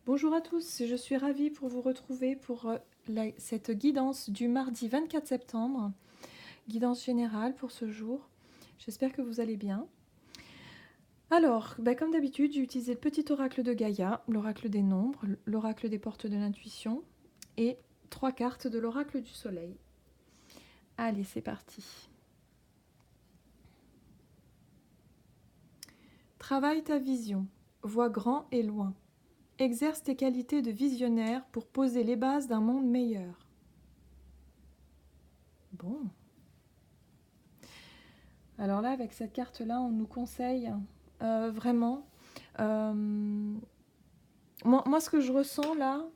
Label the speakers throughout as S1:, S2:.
S1: Bonjour à tous, je suis ravie pour vous retrouver pour cette guidance du mardi 24 septembre, guidance générale pour ce jour. J'espère que vous allez bien. Alors, comme d'habitude, j'ai utilisé le petit oracle de Gaïa, l'oracle des nombres, l'oracle des portes de l'intuition et 3 cartes de l'oracle du soleil. Allez, c'est parti. Travaille ta vision, vois grand et loin. Exerce tes qualités de visionnaire pour poser les bases d'un monde meilleur. Bon. Alors là, avec cette carte-là, on nous conseille vraiment. euh, moi, ce que je ressens là,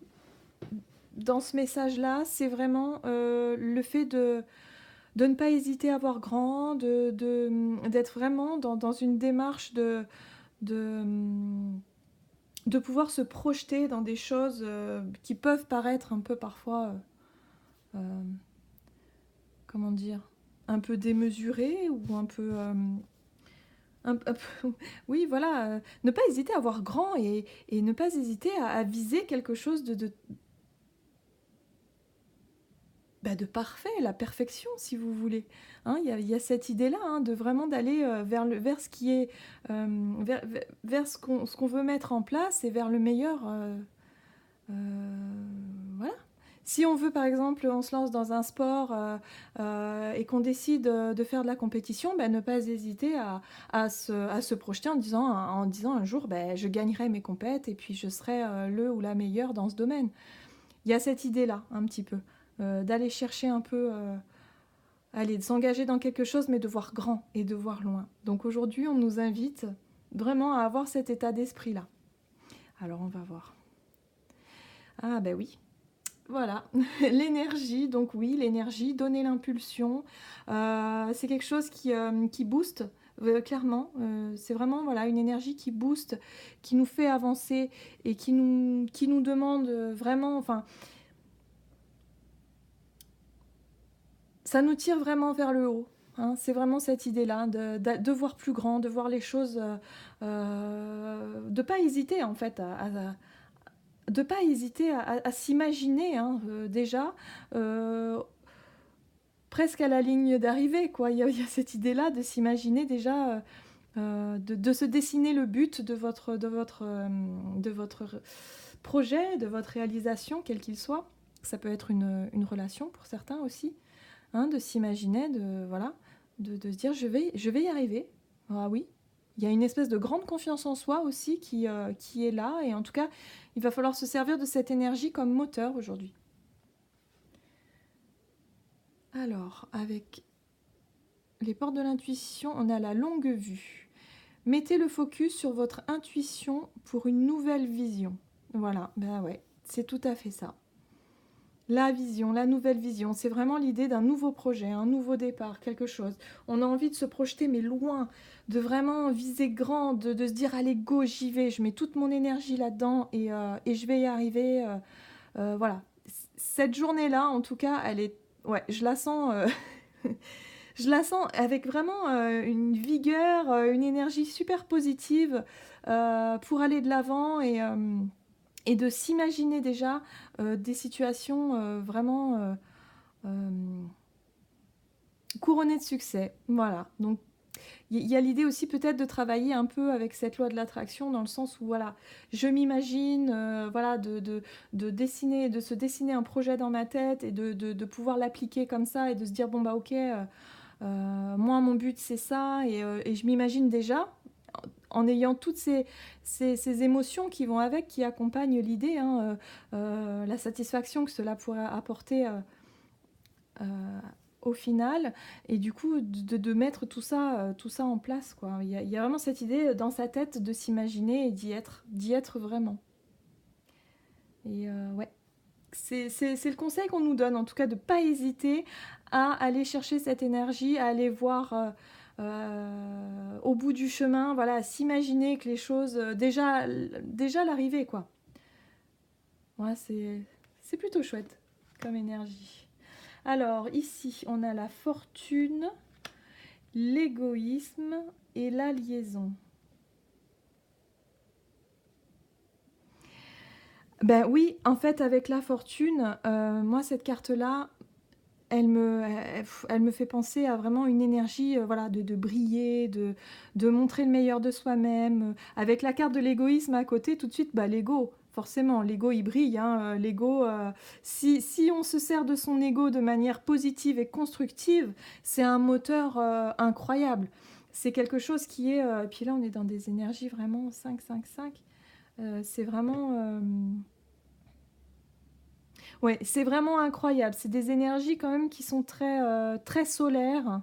S1: dans ce message-là, c'est vraiment le fait de ne pas hésiter à voir grand, d'être vraiment dans une démarche de, de pouvoir se projeter dans des choses qui peuvent paraître un peu parfois, comment dire, un peu démesurées ou un peu... oui, voilà, ne pas hésiter à voir grand et ne pas hésiter à viser quelque chose de parfait, la perfection, si vous voulez. Hein, y a cette idée-là, hein, de vraiment d'aller vers ce qui est, vers ce qu'on veut mettre en place et vers le meilleur. Voilà. Si on veut, par exemple, on se lance dans un sport et qu'on décide de faire de la compétition, ne pas hésiter à se projeter en disant un jour, je gagnerai mes compètes et puis je serai le ou la meilleure dans ce domaine. Il y a cette idée-là, un petit peu, d'aller chercher un peu, de s'engager dans quelque chose, mais de voir grand et de voir loin. Donc aujourd'hui, on nous invite vraiment à avoir cet état d'esprit-là. Alors on va voir. Ah ben oui, voilà, l'énergie, donc oui, l'énergie, donner l'impulsion, c'est quelque chose qui booste, clairement. C'est vraiment voilà, une énergie qui booste, qui nous fait avancer et qui nous demande vraiment, enfin, ça nous tire vraiment vers le haut. Hein, c'est vraiment cette idée-là, de voir plus grand, de voir les choses, de pas hésiter en fait de pas hésiter à s'imaginer hein, déjà presque à la ligne d'arrivée, quoi. Il y a cette idée-là de s'imaginer déjà, de se dessiner le but de votre projet, de votre réalisation, quel qu'il soit. Ça peut être une relation pour certains aussi, hein, de s'imaginer, voilà, de se dire je vais y arriver. Ah oui, il y a une espèce de grande confiance en soi aussi qui est là, et en tout cas, il va falloir se servir de cette énergie comme moteur aujourd'hui. Alors, avec les portes de l'intuition, on a la longue vue. Mettez le focus sur votre intuition pour une nouvelle vision. Voilà, ben ouais, c'est tout à fait ça. La vision, la nouvelle vision, c'est vraiment l'idée d'un nouveau projet, un nouveau départ, quelque chose. On a envie de se projeter, mais loin, de vraiment viser grand, de se dire allez go, j'y vais, je mets toute mon énergie là-dedans et je vais y arriver. Voilà. Cette journée-là, en tout cas, elle est, ouais, je la sens. Je la sens avec vraiment une vigueur, une énergie super positive pour aller de l'avant et de s'imaginer déjà des situations vraiment euh, couronnées de succès. Voilà. Donc il y a l'idée aussi peut-être de travailler un peu avec cette loi de l'attraction dans le sens où voilà, je m'imagine voilà, de dessiner, de se dessiner un projet dans ma tête et de pouvoir l'appliquer comme ça et de se dire bon bah ok. Moi, mon but, c'est ça, et je m'imagine déjà, en ayant toutes ces émotions qui vont avec, qui accompagnent l'idée, hein, la satisfaction que cela pourrait apporter euh, au final, et du coup, de mettre tout ça en place, quoi. Il y a vraiment cette idée dans sa tête de s'imaginer et d'y être vraiment. Et ouais, c'est le conseil qu'on nous donne, en tout cas, de ne pas hésiter à aller chercher cette énergie, à aller voir au bout du chemin, voilà, à s'imaginer que les choses, déjà l'arrivée, quoi. Ouais, c'est plutôt chouette comme énergie. Alors, ici, on a la fortune, l'égoïsme et la liaison. Ben oui, en fait, avec la fortune, moi, cette carte-là, elle me fait penser à vraiment une énergie, voilà, de briller, de montrer le meilleur de soi-même. Avec la carte de l'égoïsme à côté, tout de suite, bah, l'ego, forcément, l'ego, il brille, hein, l'ego, si on se sert de son ego de manière positive et constructive, c'est un moteur incroyable. C'est quelque chose qui est... et puis là, on est dans des énergies vraiment 5, 5, 5. C'est vraiment... ouais, c'est vraiment incroyable. C'est des énergies quand même qui sont très solaires.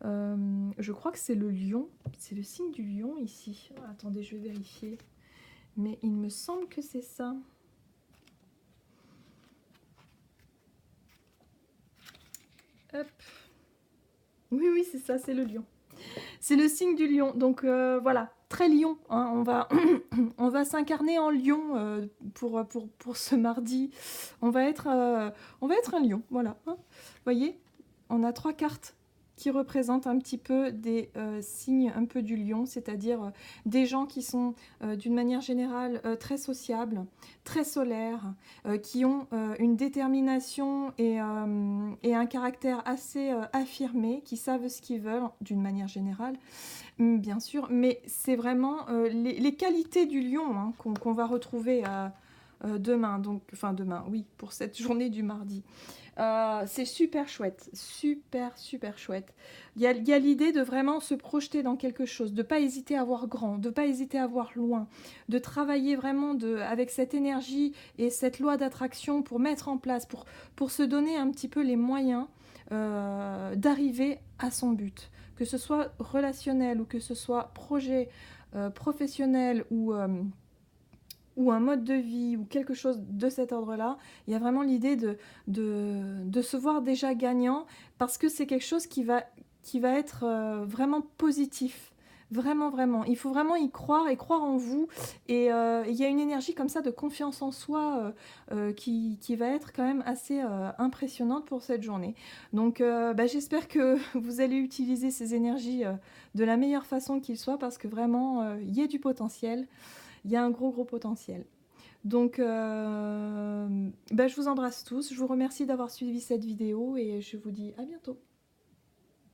S1: Je crois que c'est le lion. C'est le signe du lion ici. Ah, attendez, je vais vérifier. Mais il me semble que c'est ça. Hop. Oui, oui, c'est ça, c'est le lion. C'est le signe du lion. Donc voilà, très lion, hein. On va s'incarner en lion pour ce mardi. On va être, on va être un lion, voilà, hein. Vous voyez, on a 3 cartes qui représentent un petit peu des signes un peu du lion, c'est-à-dire des gens qui sont d'une manière générale très sociables, très solaires, qui ont une détermination et un caractère assez affirmé, qui savent ce qu'ils veulent d'une manière générale, bien sûr, mais c'est vraiment les qualités du lion, hein, qu'on va retrouver demain, donc, enfin demain, oui, pour cette journée du mardi. C'est super chouette, super chouette. Il y a l'idée de vraiment se projeter dans quelque chose, de ne pas hésiter à voir grand, de ne pas hésiter à voir loin, de travailler vraiment avec cette énergie et cette loi d'attraction pour mettre en place, pour se donner un petit peu les moyens d'arriver à son but. Que ce soit relationnel ou que ce soit projet professionnel ou un mode de vie ou quelque chose de cet ordre-là, il y a vraiment l'idée de se voir déjà gagnant parce que c'est quelque chose qui va être vraiment positif. Vraiment, vraiment. Il faut vraiment y croire et croire en vous. Et il y a une énergie comme ça de confiance en soi qui va être quand même assez impressionnante pour cette journée. Donc bah, j'espère que vous allez utiliser ces énergies de la meilleure façon qu'il soit parce que vraiment, il y a du potentiel. Il y a un gros potentiel. Donc, bah, je vous embrasse tous. Je vous remercie d'avoir suivi cette vidéo et je vous dis à bientôt.